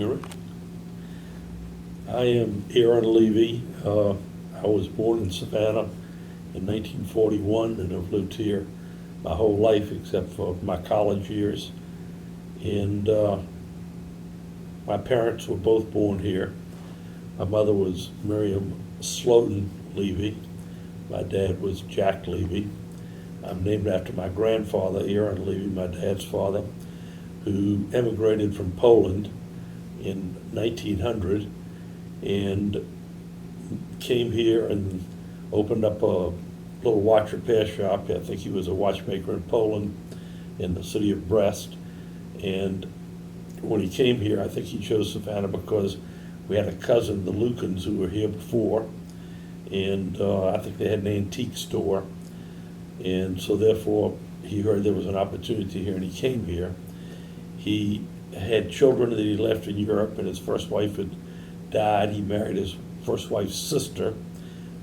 You're I am Aaron Levy. I was born in Savannah in 1941 and have lived here my whole life except for my college years. And my parents were both born here. My mother was Miriam Slotin Levy. My dad was Jack Levy. I'm named after my grandfather, Aaron Levy, my dad's father, who emigrated from Poland in 1900 and came here and opened up a little watch repair shop. I think he was a watchmaker in Poland in the city of Brest. And when he came here, I think he chose Savannah because we had a cousin, the Lukens, who were here before. And I think they had an antique store. And so therefore, he heard there was an opportunity here and he came here. He had children that he left in Europe, and his first wife had died. He married his first wife's sister.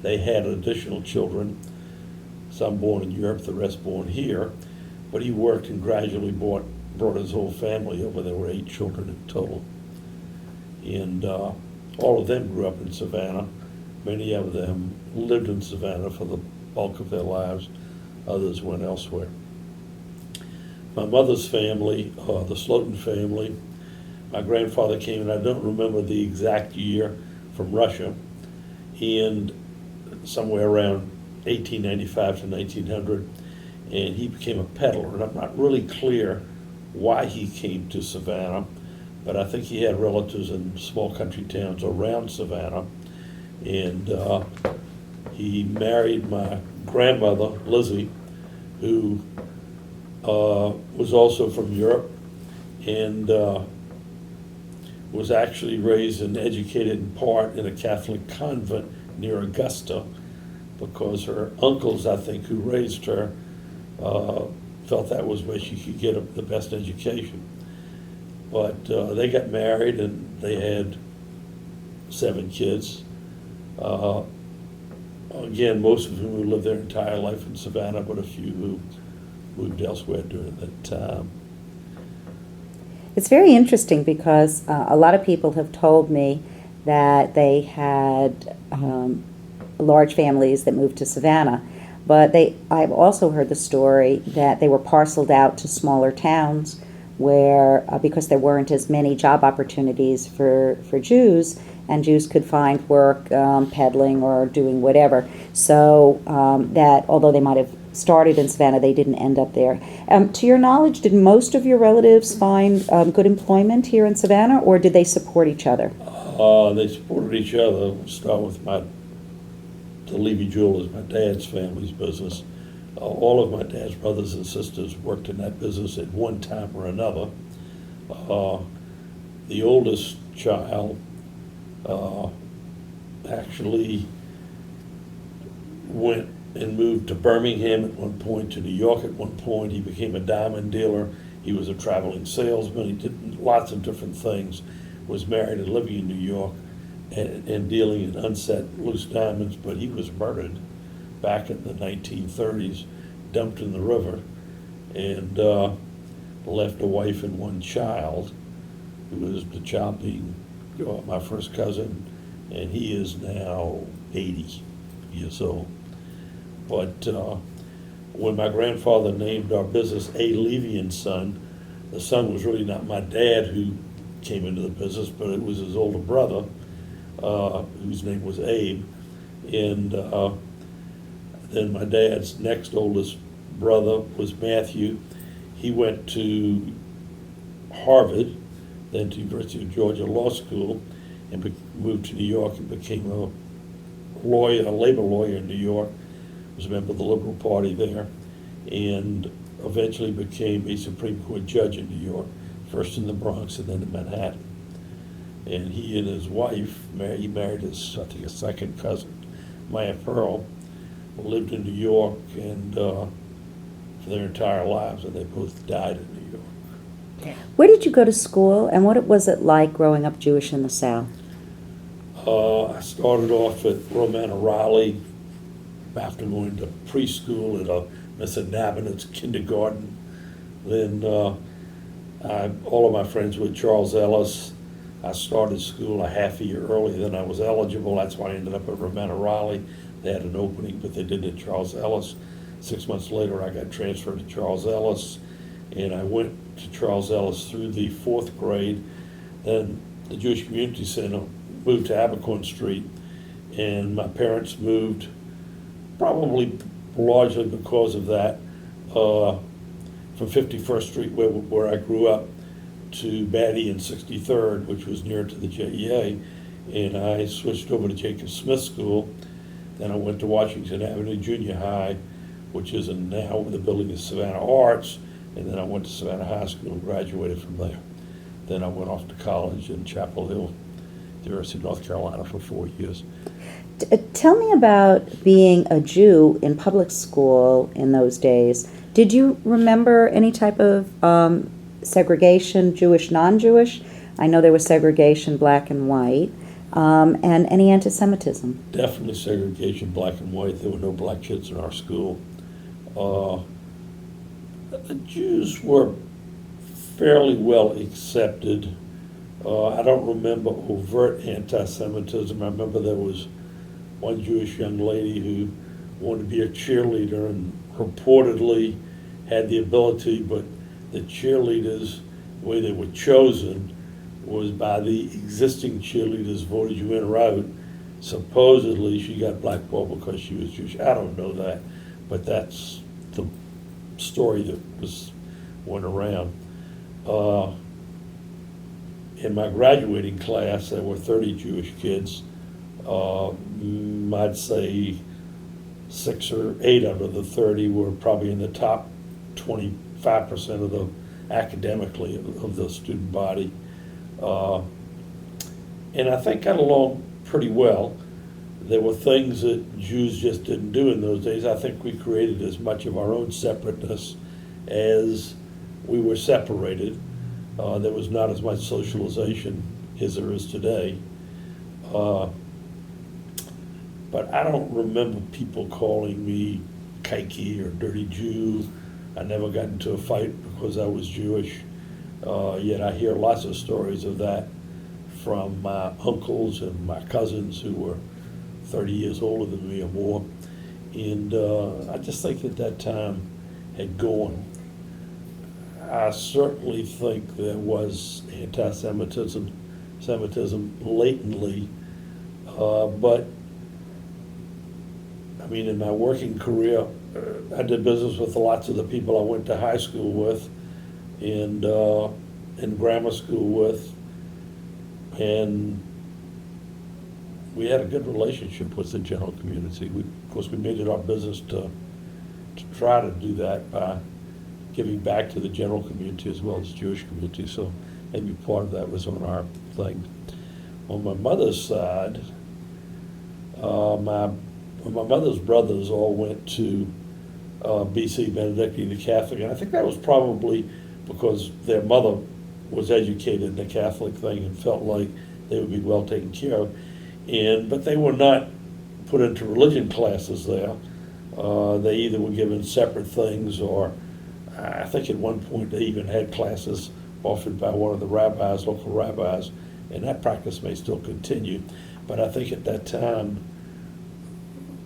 They had additional children, some born in Europe, the rest born here. But he worked and gradually brought his whole family over. There were 8 children in total. And all of them grew up in Savannah. Many of them lived in Savannah for the bulk of their lives. Others went elsewhere. My mother's family, the Slotin family, my grandfather came, and I don't remember the exact year, from Russia, and somewhere around 1895 to 1900, and he became a peddler. And I'm not really clear why he came to Savannah, but I think he had relatives in small country towns around Savannah, and he married my grandmother, Lizzie, who was also from Europe, and was actually raised and educated in part in a Catholic convent near Augusta, because her uncles, I think, who raised her, felt that was where she could get the best education. But they got married and they had 7 kids. Again, most of whom who lived their entire life in Savannah, but a few who moved elsewhere during that time. It's very interesting because a lot of people have told me that they had large families that moved to Savannah, but I've also heard the story that they were parceled out to smaller towns where, because there weren't as many job opportunities for Jews, and Jews could find work peddling or doing whatever. So that although they might have started in Savannah, they didn't end up there. To your knowledge, did most of your relatives find good employment here in Savannah, or did they support each other? They supported each other. We'll start with the Levy Jewelers, my dad's family's business. All of my dad's brothers and sisters worked in that business at one time or another. The oldest child actually went and moved to Birmingham at one point, to New York at one point. He became a diamond dealer. He was a traveling salesman. He did lots of different things. Was married and living in New York and dealing in unset loose diamonds, but he was murdered back in the 1930s, dumped in the river, and left a wife and 1 child, who was the child being my first cousin, and he is now 80 years old. But when my grandfather named our business A. Levy and Son, the son was really not my dad who came into the business, but it was his older brother, whose name was Abe. And then my dad's next oldest brother was Matthew. He went to Harvard, then to University of Georgia Law School, and moved to New York and became a lawyer, a labor lawyer in New York. Was a member of the Liberal Party there, and eventually became a Supreme Court judge in New York, first in the Bronx and then in Manhattan. And he and his wife, he married his, I think, his second cousin, Maya Pearl, lived in New York and for their entire lives, and they both died in New York. Where did you go to school, and what was it like growing up Jewish in the South? I started off at Romana Raleigh, after going to preschool at a Miss Nabonet's kindergarten. Then all of my friends were Charles Ellis, I started school a half a year earlier than I was eligible. That's why I ended up at Ravenna Raleigh. They had an opening, but they did it at Charles Ellis. 6 months later, I got transferred to Charles Ellis, and I went to Charles Ellis through the fourth grade. Then the Jewish Community Center moved to Abercorn Street, and my parents moved probably largely because of that, from 51st Street, where I grew up, to Batty and 63rd, which was near to the JEA, and I switched over to Jacob Smith School. Then I went to Washington Avenue Junior High, which is now the building of Savannah Arts, and then I went to Savannah High School and graduated from there. Then I went off to college in Chapel Hill, University of North Carolina, for 4 years. Tell me about being a Jew in public school in those days. Did you remember any type of segregation, Jewish, non-Jewish? I know there was segregation, black and white, and any anti-Semitism. Definitely segregation, black and white. There were no black kids in our school. The Jews were fairly well accepted. I don't remember overt anti-Semitism. I remember there was one Jewish young lady who wanted to be a cheerleader and reportedly had the ability, but the cheerleaders, the way they were chosen was by the existing cheerleaders voted you in or out. Supposedly she got blackballed because she was Jewish. I don't know that, but that's the story that went around. In my graduating class, there were 30 Jewish kids. I'd say 6 or 8 out of the 30 were probably in the top 25% of the academically of the student body. And I think got along pretty well. There were things that Jews just didn't do in those days. I think we created as much of our own separateness as we were separated. There was not as much socialization as there is today. But I don't remember people calling me kike or dirty Jew. I never got into a fight because I was Jewish. Yet I hear lots of stories of that from my uncles and my cousins who were 30 years older than me or more. And I just think that time had gone. I certainly think there was anti-Semitism latently, but I mean, in my working career, I did business with lots of the people I went to high school with and grammar school with, and we had a good relationship with the general community. Of course, we made it our business to try to do that by giving back to the general community as well as the Jewish community, so maybe part of that was on our thing. On my mother's side, my mother's brothers all went to BC Benedictine, the Catholic, and I think that was probably because their mother was educated in the Catholic thing and felt like they would be well taken care of. But they were not put into religion classes there. They either were given separate things, or I think at one point they even had classes offered by one of the rabbis, local rabbis, and that practice may still continue. But I think at that time,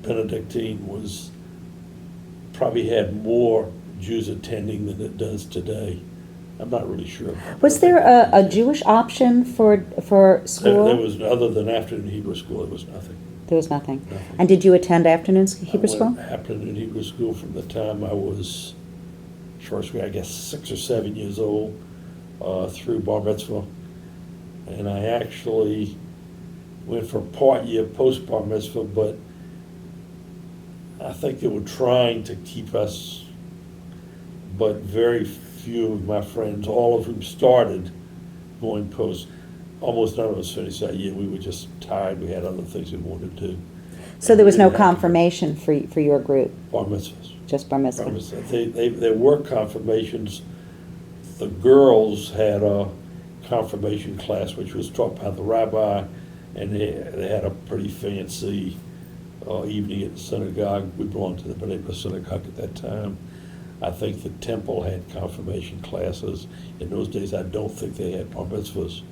Benedictine probably had more Jews attending than it does today. I'm not really sure. Was there a Jewish option for school? There was, other than afternoon Hebrew school, there was nothing. There was nothing. And did you attend afternoon Hebrew I school? went afternoon Hebrew school from the time I was, first grade, I guess 6 or 7 years old, through bar mitzvah. And I actually went for part year post bar mitzvah, but I think they were trying to keep us, but very few of my friends, all of whom started going post, almost none of us finished that year. We were just tired. We had other things we wanted to do. So there was no confirmation for your group? Bar mitzvahs. Just bar mitzvah. Bar mitzvahs. There were confirmations. The girls had a confirmation class, which was taught by the rabbi, and they had a pretty fancy evening at the synagogue. We belonged to the B'nai B'rith synagogue at that time. I think the temple had confirmation classes. In those days, I don't think they had bar mitzvahs.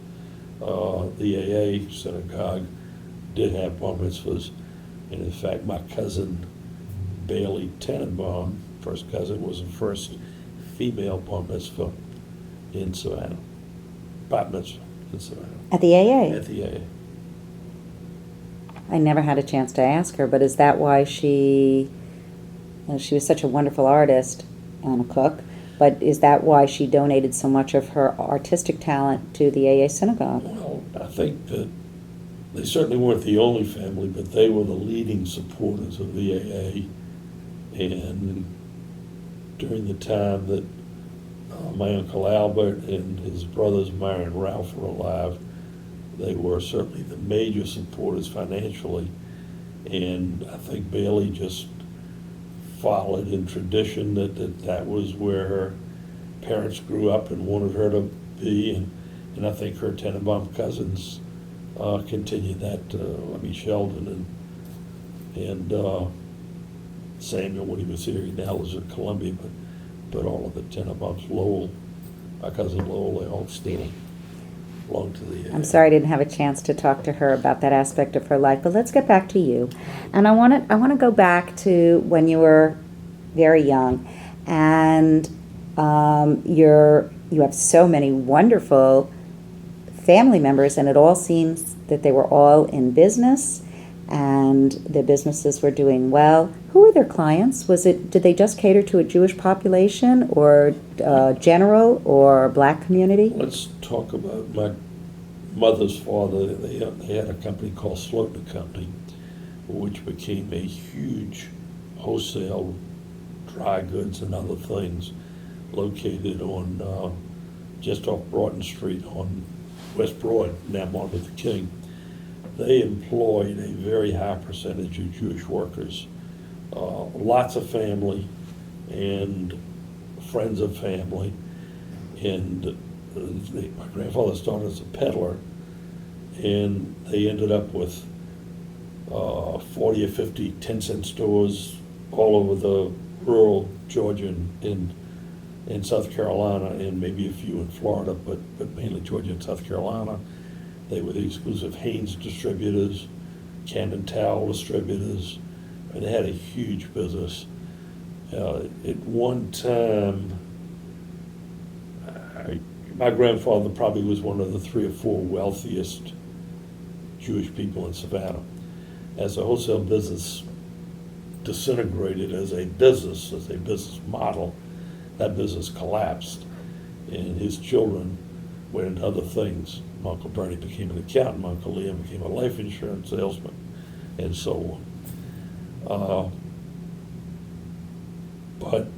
The AA synagogue did have bar mitzvahs, and in fact, my cousin Bailey Tenenbaum, first cousin, was the first female bar mitzvah in Savannah. Bat mitzvah in Savannah. At the AA? At the AA. I never had a chance to ask her, but is that why she was such a wonderful artist and a cook, but is that why she donated so much of her artistic talent to the AA synagogue? Well, I think that they certainly weren't the only family, but they were the leading supporters of the AA. And during the time that my Uncle Albert and his brothers Mary and Ralph were alive, they were certainly the major supporters financially. And I think Bailey just followed in tradition that was where her parents grew up and wanted her to be. And I think her Tenenbaum cousins continued that. Sheldon and Samuel, when he was here, he now lives at Columbia, but all of the Tenenbaums, Lowell, my cousin Lowell, they all still belong to the. I'm sorry I didn't have a chance to talk to her about that aspect of her life, but let's get back to you. And I want to go back to when you were very young, and you have so many wonderful family members, and it all seems that they were all in business, and their businesses were doing well. Who were their clients? Did they just cater to a Jewish population, or general, or black community? Let's talk about my mother's father. They had a company called Slotin Company, which became a huge wholesale dry goods and other things located on just off Broughton Street on West Broad, now Martin Luther King. They employed a very high percentage of Jewish workers, lots of family and friends of family. And my grandfather started as a peddler, and they ended up with 40 or 50 10-cent stores all over the rural Georgia and South Carolina, and maybe a few in Florida, but mainly Georgia and South Carolina. They were the exclusive Hanes distributors, Cannon Towel distributors, and they had a huge business. At one time, my grandfather probably was one of the 3 or 4 wealthiest Jewish people in Savannah. As a wholesale business disintegrated as a business model, that business collapsed, and his children went into other things. My Uncle Bernie became an accountant, my Uncle Liam became a life insurance salesman, and so on. But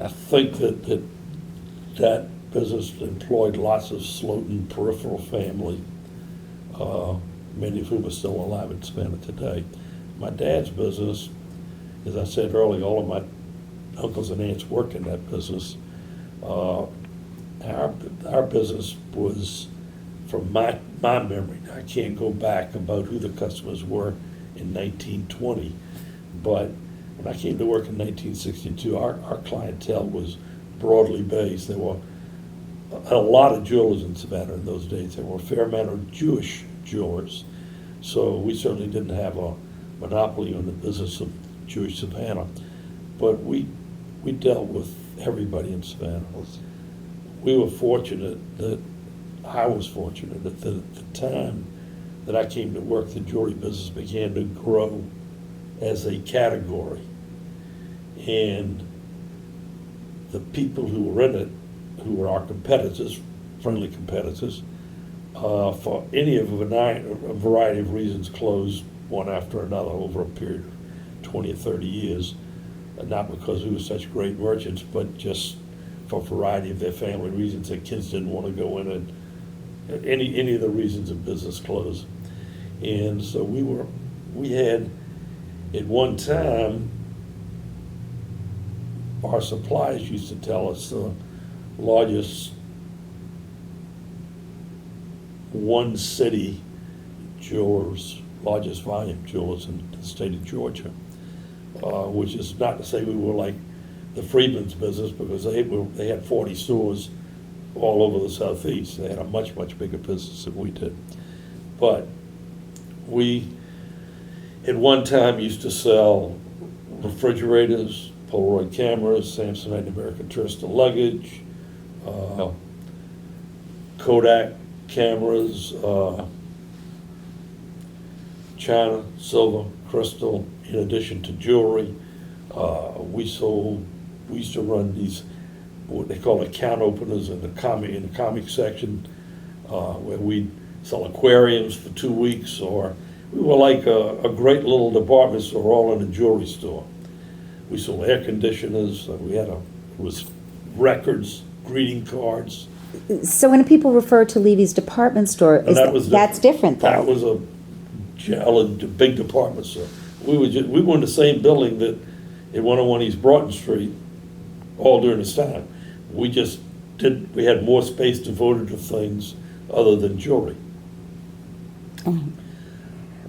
I think that business employed lots of Slotin peripheral family, many of whom are still alive in Savannah today. My dad's business, as I said earlier, all of my uncles and aunts worked in that business. Our business was, from my memory, I can't go back about who the customers were in 1920, but when I came to work in 1962, our clientele was broadly based. There were a lot of jewelers in Savannah in those days. There were a fair amount of Jewish jewelers, so we certainly didn't have a monopoly on the business of Jewish Savannah, but we dealt with everybody in Savannah. We were fortunate I was fortunate that the time that I came to work, the jewelry business began to grow as a category. And the people who were in it, who were our competitors, friendly competitors, for any of a variety of reasons, closed one after another over a period of 20 or 30 years, not because we were such great merchants, but just for a variety of their family reasons. Their kids didn't want to go in, and any of the reasons of business closed. And so we had, at one time, our suppliers used to tell us the largest one city jewelers, largest volume jewelers in the state of Georgia, which is not to say we were like the Freedmen's business, because they had 40 stores all over the Southeast. They had a much, much bigger business than we did. But we, at one time, used to sell refrigerators, Polaroid cameras, Samsonite American Tourister luggage, Kodak cameras, china, silver, crystal, in addition to jewelry. We used to run these, what they call account openers in the comic section, where we'd sell aquariums for 2 weeks, or we were like a great little department store all in a jewelry store. We sold air conditioners, was records, greeting cards. So when people refer to Levy's department store, that's different though? That was a big department store. We were in the same building that at 101 East Broughton Street all during this time. We had more space devoted to things other than jewelry.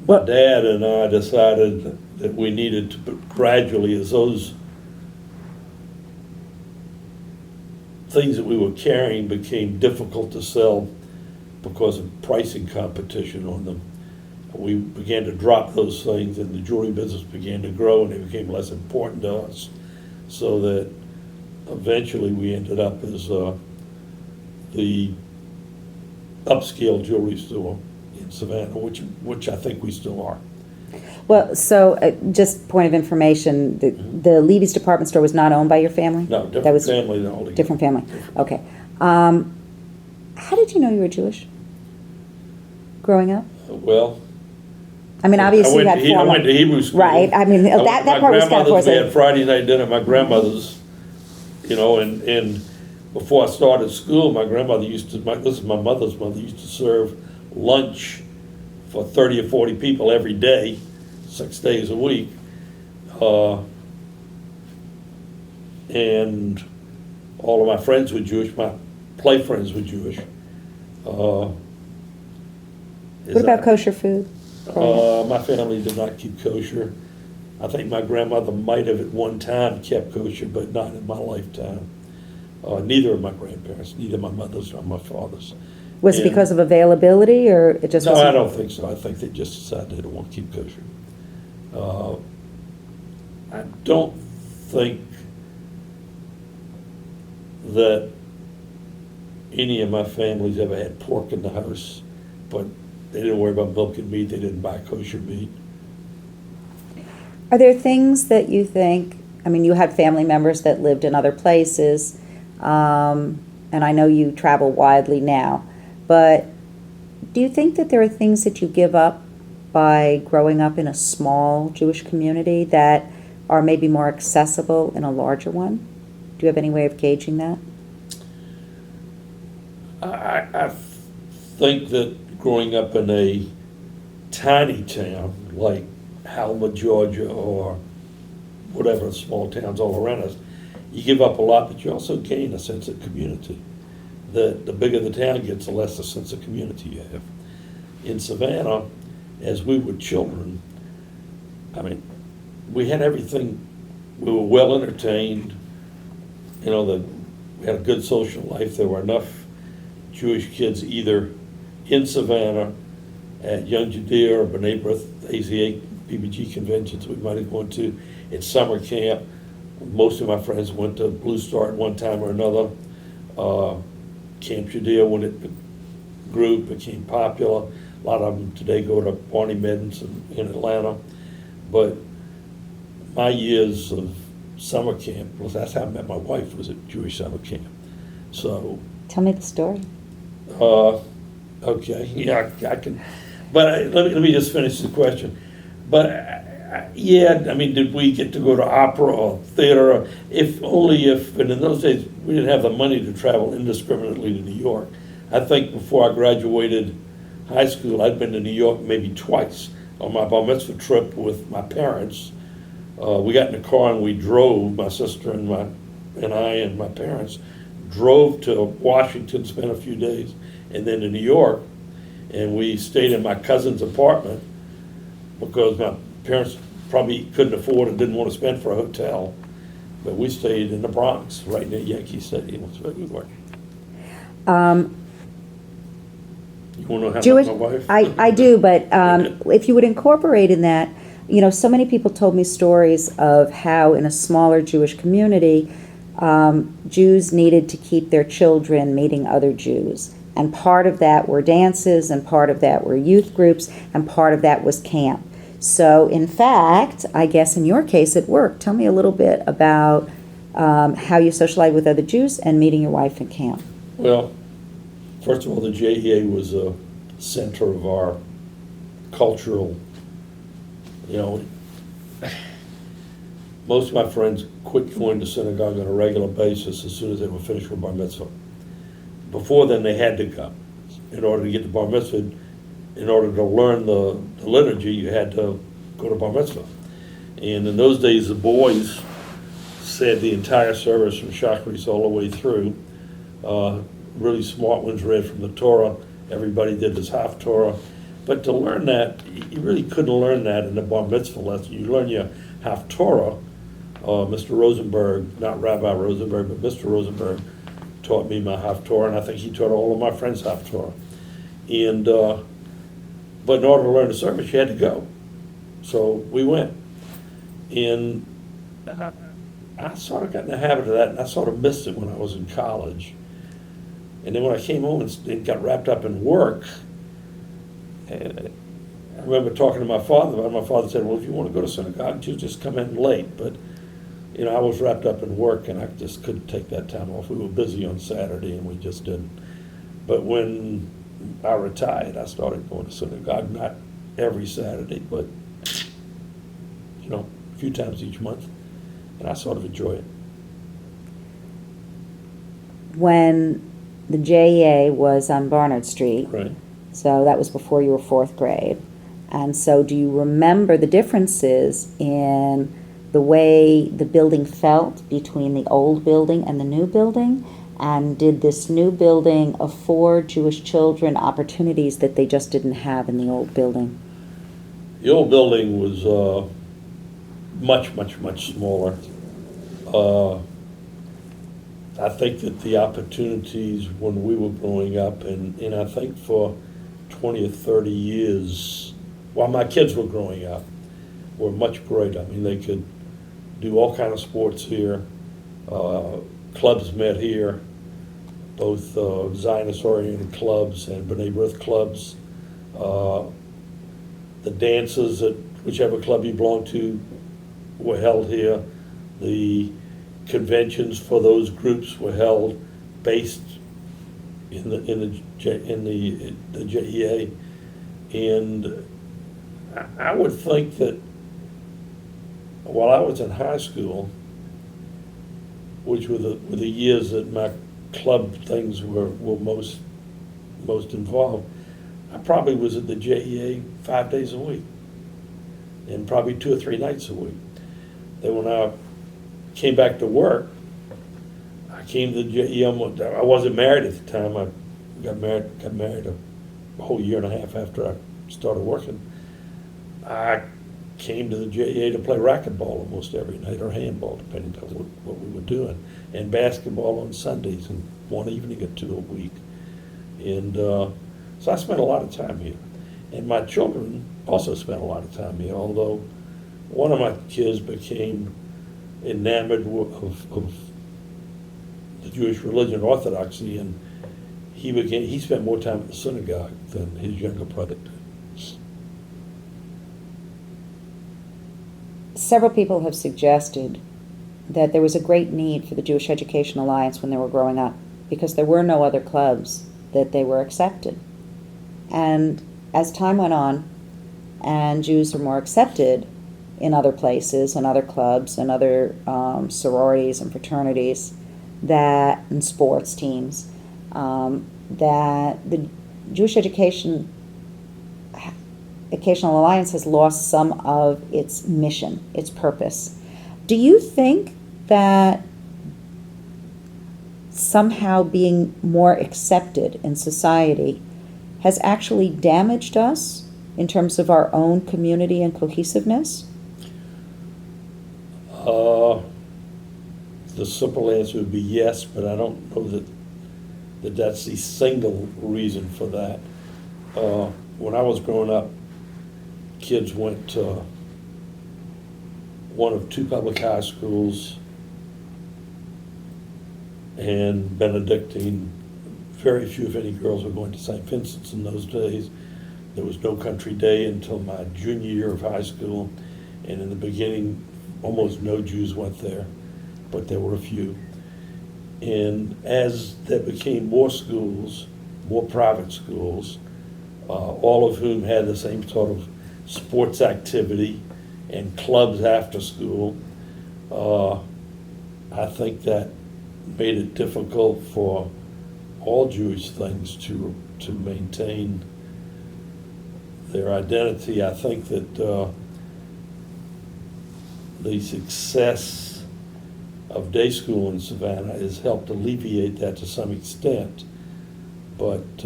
My dad and I decided that we needed to gradually, as those things that we were carrying became difficult to sell because of pricing competition on them, we began to drop those things, and the jewelry business began to grow, and they became less important to us, so that eventually we ended up as the upscale jewelry store in Savannah, which I think we still are. Well, so just point of information, the Levy's department store was not owned by your family? No, different family than all together. Different family, okay. How did you know you were Jewish growing up? Well, I mean, obviously you had I went to Hebrew school. Right, I mean, that part was kind of we had Friday night dinner at my grandmother's, and before I started school, my grandmother this is my mother's mother, used to serve lunch for 30 or 40 people every day, 6 days a week. And all of my friends were Jewish, my play friends were Jewish. What about kosher food? My family did not keep kosher. I think my grandmother might have at one time kept kosher, but not in my lifetime. Neither of my grandparents, neither my mother's nor my father's. Was it because of availability, or it just wasn't? No, I don't think so. I think they just decided they didn't want to keep kosher. I don't think that any of my families ever had pork in the house, but they didn't worry about milk and meat. They didn't buy kosher meat. Are there things that you think, I mean, you had family members that lived in other places, and I know you travel widely now, but do you think that there are things that you give up by growing up in a small Jewish community that are maybe more accessible in a larger one? Do you have any way of gauging that? I think that growing up in a tiny town like Halma, Georgia, or whatever small towns all around us, you give up a lot, but you also gain a sense of community. The bigger the town gets, the less a sense of community you have. In Savannah, as we were children, I mean, we had everything. We were well entertained. We had a good social life. There were enough Jewish kids either in Savannah at Young Judea or B'nai B'rith, AZA, BBG conventions we might have gone to, at summer camp. Most of my friends went to Blue Star at one time or another. Camp Judea, when it grew, became popular. A lot of them today go to Barney Meddens in Atlanta. But my years of summer camp, that's how I met my wife, was at Jewish summer camp. So. Tell me the story. Okay, yeah, I can. But let me just finish the question. But yeah, I mean, did we get to go to opera or theater? And in those days, we didn't have the money to travel indiscriminately to New York. I think before I graduated high school, I'd been to New York maybe twice on my bar mitzvah trip with my parents. We got in the car and we drove, my sister and I and my parents drove to Washington, spent a few days, and then to New York. And we stayed in my cousin's apartment because my parents probably couldn't afford and didn't want to spend for a hotel. But we stayed in the Bronx, right near Yankee Stadium. It was very good work. You want to know how Jewish, I met my wife? I do, but if you would incorporate in that, so many people told me stories of how in a smaller Jewish community, Jews needed to keep their children meeting other Jews. And part of that were dances, and part of that were youth groups, and part of that was camp. So, in fact, I guess in your case it worked. Tell me a little bit about how you socialized with other Jews and meeting your wife in camp. Well, first of all, the JEA was a center of our cultural, most of my friends quit going to synagogue on a regular basis as soon as they were finished with bar mitzvah. Before then, they had to go. In order to get to bar mitzvah, in order to learn the liturgy, you had to go to bar mitzvah. And in those days, the boys said the entire service from Shacharis all the way through. Really smart ones read from the Torah. Everybody did this half Torah. But to learn that, you really couldn't learn that in the bar mitzvah lesson. You learn your half Torah. Mr. Rosenberg, not Rabbi Rosenberg, but Mr. Rosenberg taught me my half Torah, and I think he taught all of my friends half Torah. And but in order to learn the service, you had to go. So we went. And I sort of got in the habit of that, and I sort of missed it when I was in college. And then when I came home and got wrapped up in work, and I remember talking to my father about it. My father said, well, if you want to go to synagogue, you just come in late. But, I was wrapped up in work, and I just couldn't take that time off. We were busy on Saturday, and we just didn't. But when I retired, I started going to synagogue, not every Saturday, but, a few times each month. And I sort of enjoy it. When the JEA was on Barnard Street, Right. so that was before you were fourth grade. And so do you remember the differences in the way the building felt between the old building and the new building? And did this new building afford Jewish children opportunities that they just didn't have in the old building? The old building was much, much, much smaller. I think that the opportunities when we were growing up, and I think for 20 or 30 years, while my kids were growing up, were much greater. I mean, they could do all kind of sports here. Clubs met here, both Zionist-oriented clubs and B'nai B'rith clubs. The dances at whichever club you belonged to were held here. The conventions for those groups were held based in the JEA, and I would think that while I was in high school, which were the years that my club things were most involved, I probably was at the JEA 5 days a week, and probably 2 or 3 nights a week. Then when I came back to work, I came to the JEA. I wasn't married at the time. I got married a whole year and a half after I started working. I came to the JEA to play racquetball almost every night, or handball, depending on what we were doing, and basketball on Sundays, and one evening or two a week. And so I spent a lot of time here. And my children also spent a lot of time here, although one of my kids became enamored of the Jewish religion, Orthodoxy, and he spent more time at the synagogue than his younger brother did. Several people have suggested that there was a great need for the Jewish Education Alliance when they were growing up, because there were no other clubs that they were accepted. And as time went on, and Jews were more accepted in other places, and other clubs, and other sororities and fraternities, and sports teams, that the Jewish Educational Alliance has lost some of its mission, its purpose. Do you think that somehow being more accepted in society has actually damaged us in terms of our own community and cohesiveness? The simple answer would be yes, but I don't know that that that's the single reason for that. When I was growing up, kids went to one of two public high schools and Benedictine. Very few, if any, girls were going to St. Vincent's in those days. There was no country day until my junior year of high school, and in the beginning, almost no Jews went there, but there were a few. And as there became more schools, more private schools, all of whom had the same sort of sports activity and clubs after school, I think that made it difficult for all Jewish things to maintain their identity. I think that the success of day school in Savannah has helped alleviate that to some extent. But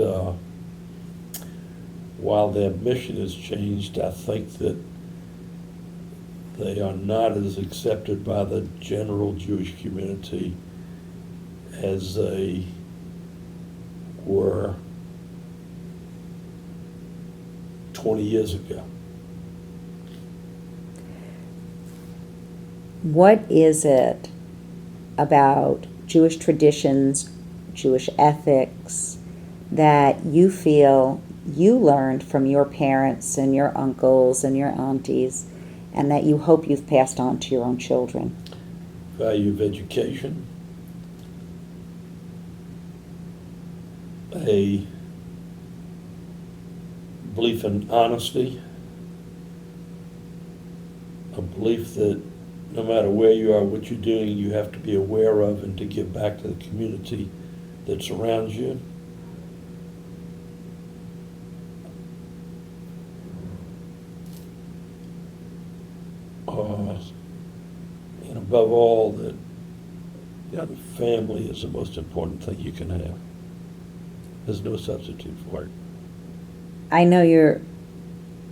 while their mission has changed, I think that they are not as accepted by the general Jewish community as they were 20 years ago. What is it about Jewish traditions, Jewish ethics, that you feel you learned from your parents and your uncles and your aunties, and that you hope you've passed on to your own children? Value of education, a belief in honesty, a belief that no matter where you are, what you're doing, you have to be aware of and to give back to the community that surrounds you. And above all, that family is the most important thing you can have. There's no substitute for it. I know you're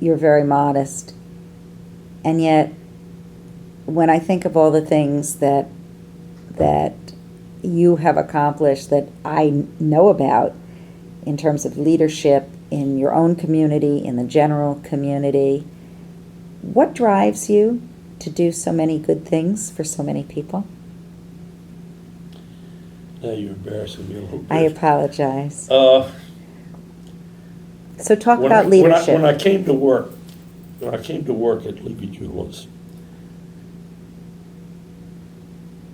very modest, and yet when I think of all the things that you have accomplished that I know about in terms of leadership in your own community, in the general community, what drives you to do so many good things for so many people? Now you're embarrassing me a little bit. I apologize. So talk about leadership. When I came to work at Levy Jewelers,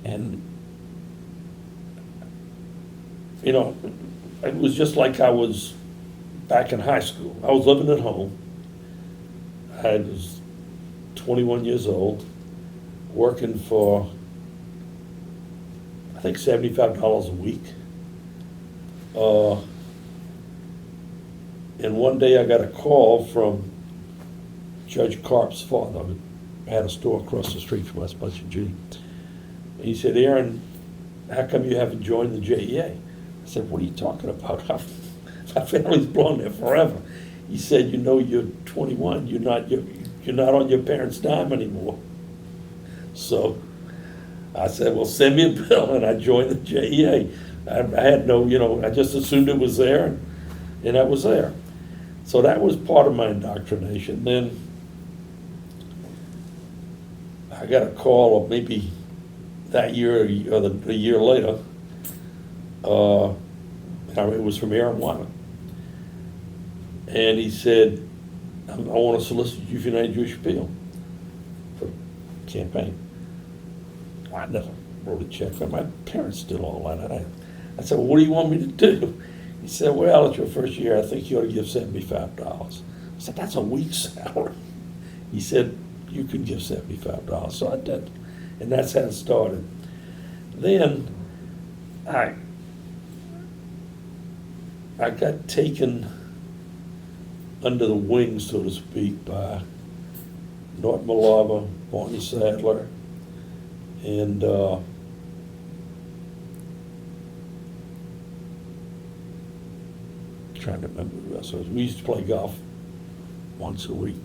and it was just like I was back in high school. I was living at home. I was 21 years old, working for, I think, $75 a week. And one day I got a call from Judge Karp's father, who had a store across the street from us, Bunch of G. And he said, "Aaron, how come you haven't joined the JEA?" I said, "What are you talking about? My family's blown there forever." He said, "You're 21. You're not on your parents' dime anymore." So I said, "Well, send me a bill," and I joined the JEA. I had no, I just assumed it was there, and that was there. So that was part of my indoctrination. Then I got a call, or maybe that year or the year later. It was from Aaron Wyman. And he said, "I want to solicit you for United Jewish Appeal for campaign." I never wrote a check, but my parents did all that. I said, "Well, what do you want me to do?" He said, "Well, it's your first year. I think you ought to give $75. I said, "That's a week's salary." He said, "You can give $75. So I did. And that's how it started. Then I got taken under the wing, so to speak, by Norton Malava, Barney Sadler, and trying to remember who else it was. We used to play golf once a week.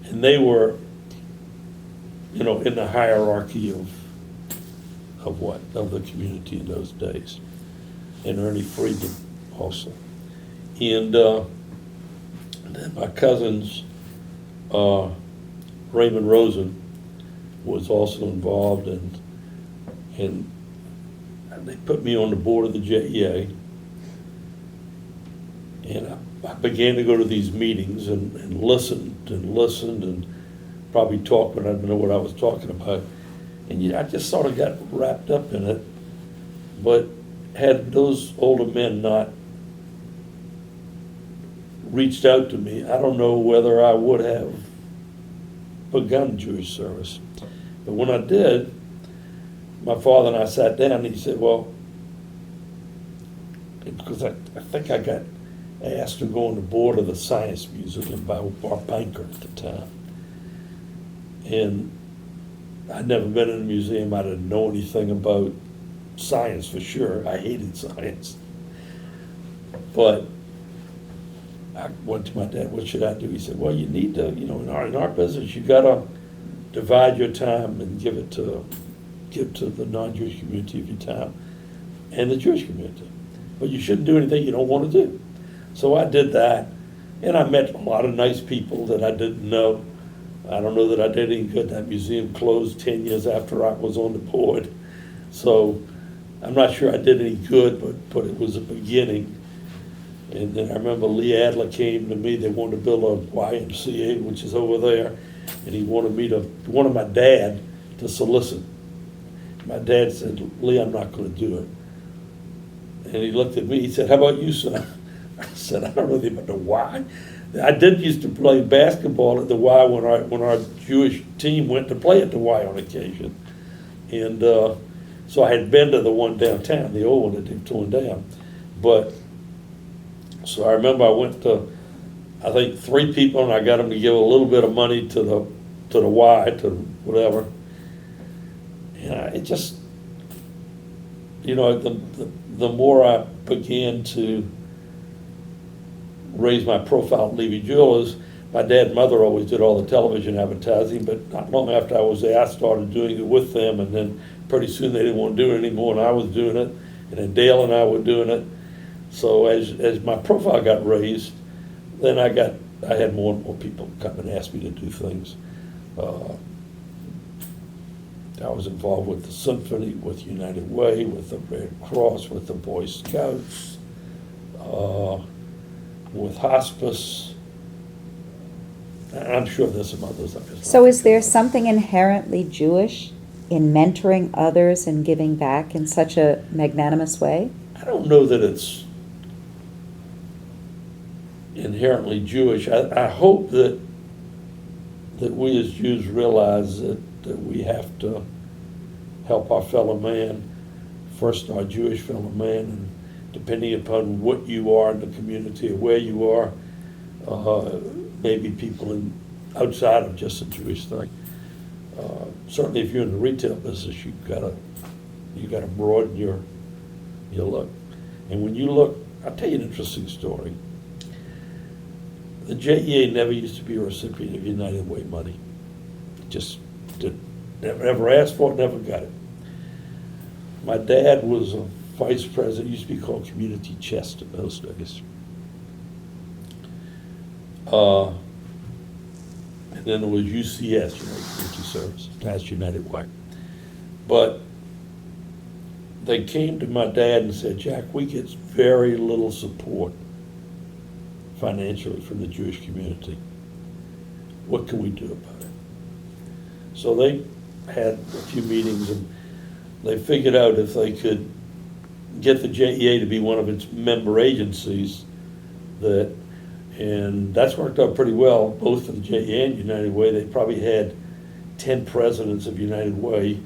And they were, in the hierarchy of the community in those days. and Ernie Friedman also. And then my cousins, Raymond Rosen was also involved, and they put me on the board of the JEA. And I began to go to these meetings and listened and probably talked, but I didn't know what I was talking about. And I just sort of got wrapped up in it. But had those older men not reached out to me, I don't know whether I would have begun Jewish service. But when I did, my father and I sat down, and he said, well, because I think I got asked to go on the board of the Science Museum by our banker at the time. And I'd never been in a museum. I didn't know anything about science for sure. I hated science. But I went to my dad, what should I do? He said, well, you need to, in our business, you gotta divide your time and give to the non-Jewish community of your town and the Jewish community. But you shouldn't do anything you don't want to do. So I did that, and I met a lot of nice people that I didn't know. I don't know that I did any good. That museum closed 10 years after I was on the board. So I'm not sure I did any good, but it was a beginning. And then I remember Lee Adler came to me. They wanted to build a YMCA, which is over there, and he wanted my dad to solicit. My dad said, Lee, I'm not going to do it. And he looked at me, he said, how about you, son? I said, I don't know anything about the Y. I did used to play basketball at the Y when our Jewish team went to play at the Y on occasion. And so I had been to the one downtown, the old one that they've torn down. But, so I remember I went to, I think 3 people, and I got them to give a little bit of money to the Y, to whatever. And it just, the more I began to raise my profile at Levy Jewelers, my dad and mother always did all the television advertising, but not long after I was there, I started doing it with them, and then pretty soon they didn't want to do it anymore, and I was doing it, and then Dale and I were doing it. So as my profile got raised, then I had more and more people come and ask me to do things. I was involved with the symphony, with United Way, with the Red Cross, with the Boy Scouts, with hospice. I'm sure there's some others. So is there something inherently Jewish in mentoring others and giving back in such a magnanimous way? I don't know that it's inherently Jewish. I hope that we as Jews realize that we have to help our fellow man, first our Jewish fellow man, and depending upon what you are in the community or where you are, maybe people outside of just a Jewish thing. Certainly if you're in the retail business, you gotta broaden your look. And when you look, I'll tell you an interesting story. The JEA never used to be a recipient of United Way money. It just didn't. Never asked for it, never got it. My dad was a vice president, it used to be called Community Chest in those days. And then there was UCS, United Community Service, that's United Way. But they came to my dad and said, Jack, we get very little support financially from the Jewish community. What can we do about it? So they had a few meetings, and they figured out if they could get the JEA to be one of its member agencies, and that's worked out pretty well, both for the JEA and United Way. They probably had 10 presidents of United Way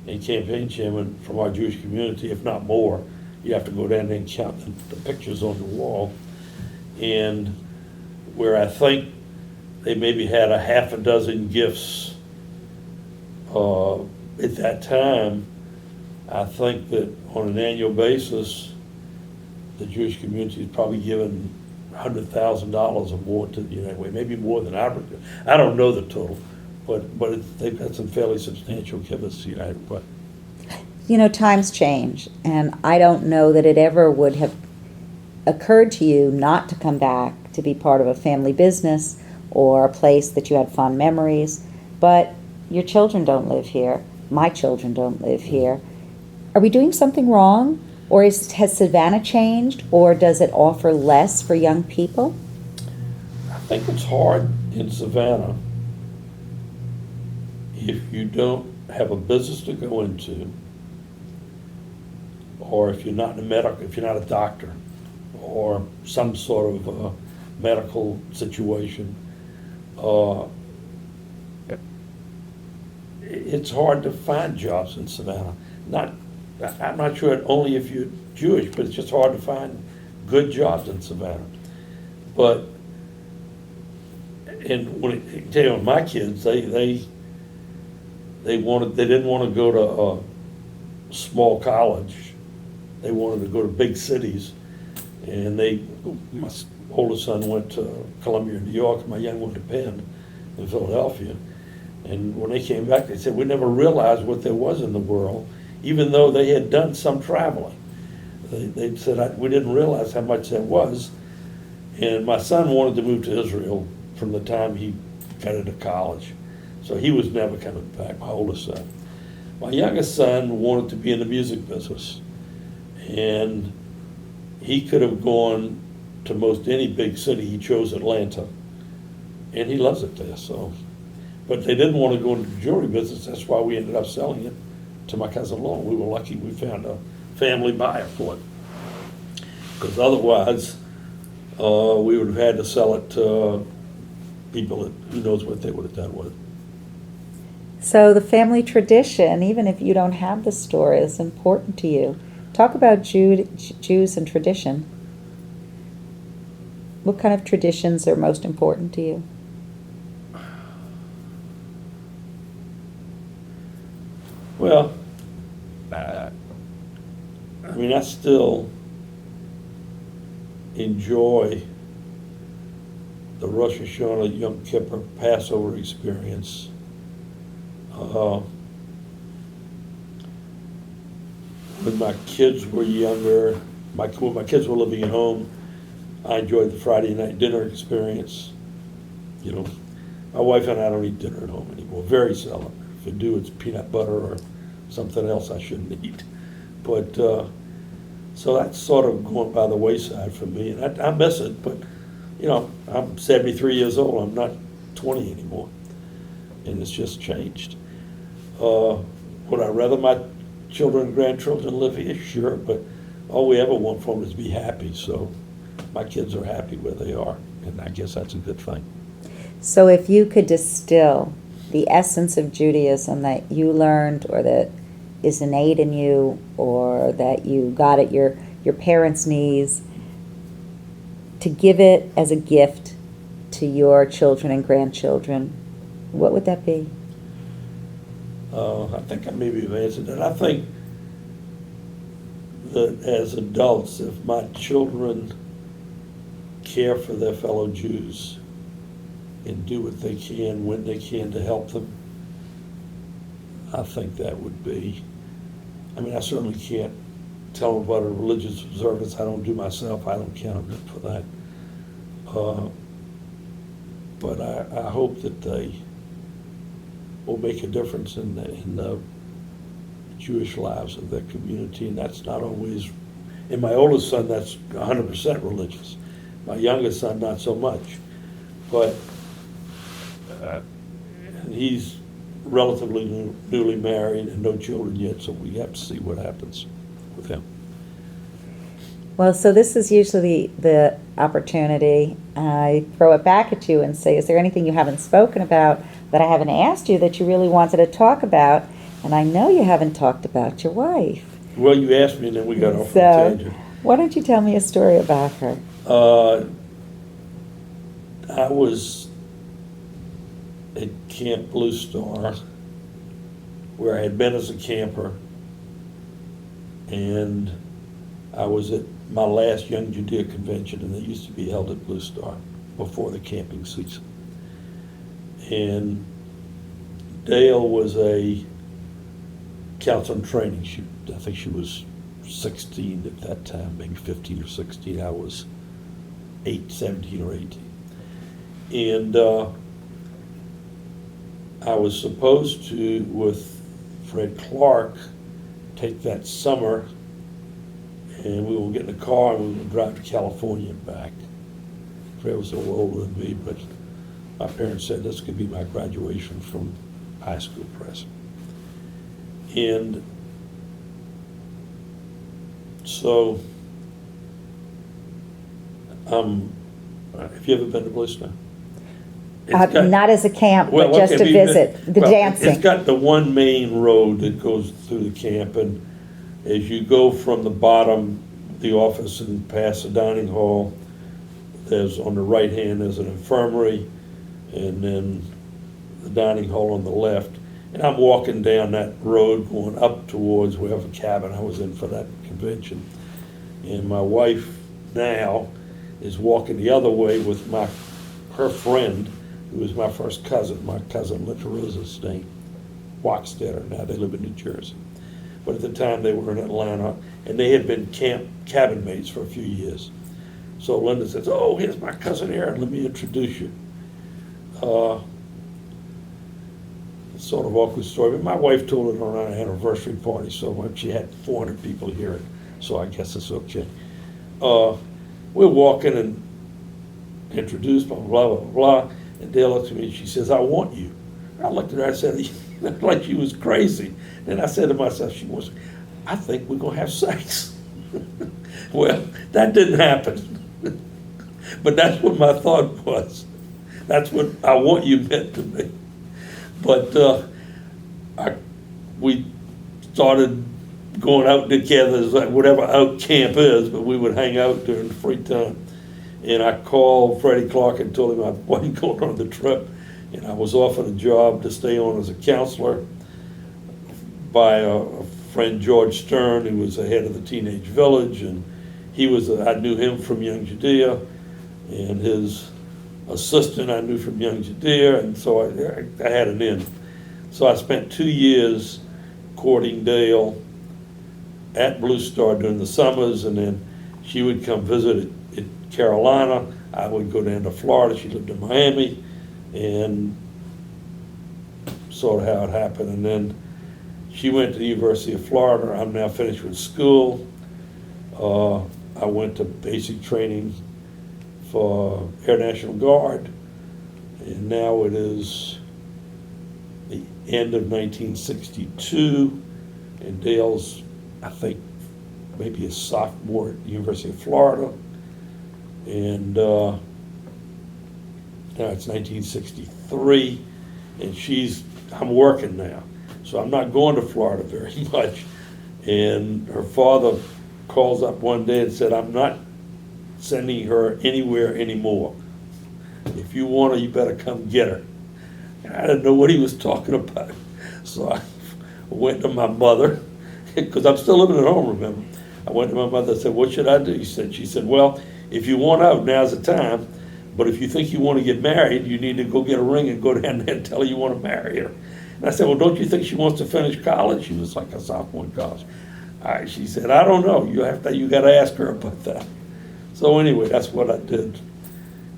and campaign chairmen from our Jewish community, if not more. You have to go down there and count the pictures on the wall. And where I think they maybe had a half a dozen gifts at that time, I think that on an annual basis, the Jewish community is probably given $100,000 or more to the United Way, maybe more than average. I don't know the total, but they've got some fairly substantial givers to United Way. you know, times change, and I don't know that it ever would have occurred to you not to come back to be part of a family business or a place that you had fond memories. But your children don't live here. My children don't live here. Are we doing something wrong? Or has Savannah changed? Or does it offer less for young people? I think it's hard in Savannah if you don't have a business to go into, or if you're not if you're not a doctor, or some sort of medical situation. It's hard to find jobs in Savannah. I'm not sure only if you're Jewish, but it's just hard to find good jobs in Savannah. But and when I tell you, my kids, they didn't want to go to a small college. They wanted to go to big cities, and my oldest son went to Columbia, New York. My young one to Penn in Philadelphia. And when they came back, they said, we never realized what there was in the world, even though they had done some traveling. They said, we didn't realize how much there was. And my son wanted to move to Israel from the time he got into college. So he was never coming back, my oldest son. My youngest son wanted to be in the music business. And he could have gone to most any big city. He chose Atlanta. And he loves it there, so. But they didn't want to go into the jewelry business. That's why we ended up selling it to my cousin-in-law. We were lucky we found a family buyer for it. Because otherwise, we would have had to sell it to people that, who knows what they would have done with it. So the family tradition, even if you don't have the store, is important to you. Talk about Jews and tradition. What kind of traditions are most important to you? Well, I mean, I still enjoy the Rosh Hashanah, Yom Kippur, Passover experience. When my kids were younger, when my kids were living at home, I enjoyed the Friday night dinner experience. You know, my wife and I don't eat dinner at home anymore, very seldom. If I do, it's peanut butter or something else I shouldn't eat. But, so that's sort of going by the wayside for me, and I miss it, but, you know, I'm 73 years old, I'm not 20 anymore, and it's just changed. Would I rather my children and grandchildren live here? Sure, but all we ever want from them is be happy, so my kids are happy where they are, and I guess that's a good thing. So if you could distill the essence of Judaism that you learned, or that is innate in you, or that you got at your parents' knees, to give it as a gift to your children and grandchildren, what would that be? I think I maybe have answered that. I think that as adults, if my children care for their fellow Jews and do what they can when they can to help them, I think that would be, I mean, I certainly can't tell them about a religious observance I don't do myself. I don't count them for that. But I hope that they will make a difference in the Jewish lives of their community, and that's not always, in my oldest son, that's 100% religious. My youngest son, not so much. But he's relatively newly married and no children yet, so we have to see what happens with him. Well, so this is usually the opportunity. I throw it back at you and say, is there anything you haven't spoken about that I haven't asked you that you really wanted to talk about? And I know you haven't talked about your wife. Well, you asked me and then we got off on a tangent. Why don't you tell me a story about her? I was at Camp Blue Star, where I had been as a camper, and I was at my last Young Judea convention, and they used to be held at Blue Star before the camping season. And Dale was a counseling training I think she was 16 at that time, maybe 15 or 16. I was 17 or 18. And I was supposed to, with Fred Clark, take that summer, and we will get in the car and we will drive to California and back. Fred was a little older than me, but my parents said this could be my graduation from high school press. And so, have you ever been to Blister? Not as a camp, Well, but just okay, to visit, the well, dancing. It's got the one main road that goes through the camp, and as you go from the bottom, the office, and past the dining hall, there's, on the right hand, there's an infirmary, and then the dining hall on the left. And I'm walking down that road going up towards wherever cabin I was in for that convention. And my wife now is walking the other way with her friend, who was my first cousin, my cousin Linda Rosenstein, Wachstetter. Now they live in New Jersey. But at the time they were in Atlanta, and they had been cabin mates for a few years. So Linda says, "Oh, here's my cousin Aaron, let me introduce you." Sort of awkward story, but my wife told it on our anniversary party, so she had 400 people hear it, so I guess it's okay. We're walking and introduced, blah, blah, blah, blah, and Dale looked at me and she says, "I want you." I looked at her, I said, like she was crazy. And I said to myself, I think we're gonna have sex. Well, that didn't happen. But that's what my thought was. That's what "I want you" meant to me. But we started going out together, like whatever out camp is, but we would hang out during free time. And I called Freddie Clark and told him I wasn't going on the trip, and I was offered a job to stay on as a counselor by a friend, George Stern, who was the head of the Teenage Village, and I knew him from Young Judea, and his assistant I knew from Young Judea, and so I had an in. So I spent 2 years courting Dale at Blue Star during the summers, and then she would come visit at Carolina. I would go down to Florida. She lived in Miami, and sort of how it happened. And then she went to the University of Florida. I'm now finished with school. I went to basic training for Air National Guard, and now it is the end of 1962, and Dale's, I think, maybe a sophomore at the University of Florida, and now it's 1963, and I'm working now, so I'm not going to Florida very much, and her father calls up one day and said, "I'm not sending her anywhere anymore. If you want her, you better come get her." And I didn't know what he was talking about. So I went to my mother, because I'm still living at home, remember. I went to my mother and said, "What should I do?" She said, "Well, if you want out, now's the time. But if you think you want to get married, you need to go get a ring and go down there and tell her you want to marry her." And I said, "Well, don't you think she wants to finish college?" She was like a sophomore in college. She said, "I don't know. You got to ask her about that." So anyway, that's what I did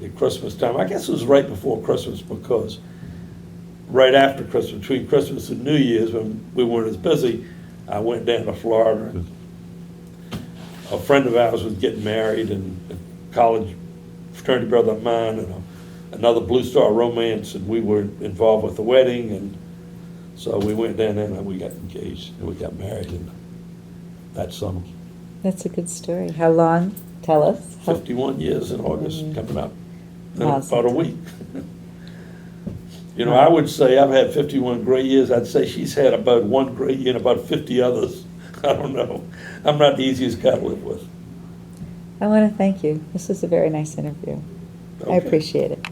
at Christmas time. I guess it was right before Christmas, because right after Christmas, between Christmas and New Year's, when we weren't as busy, I went down to Florida. And a friend of ours was getting married, and a college fraternity brother of mine, and another Blue Star romance, and we were involved with the wedding, and so we went down there and we got engaged, and we got married in that summer. That's a good story. How long? Tell us. 51 years in August, coming up in Awesome. about a week. I would say I've had 51 great years. I'd say she's had about one great year and about 50 others. I don't know. I'm not the easiest guy to live with. I want to thank you. This was a very nice interview. I Okay. appreciate it.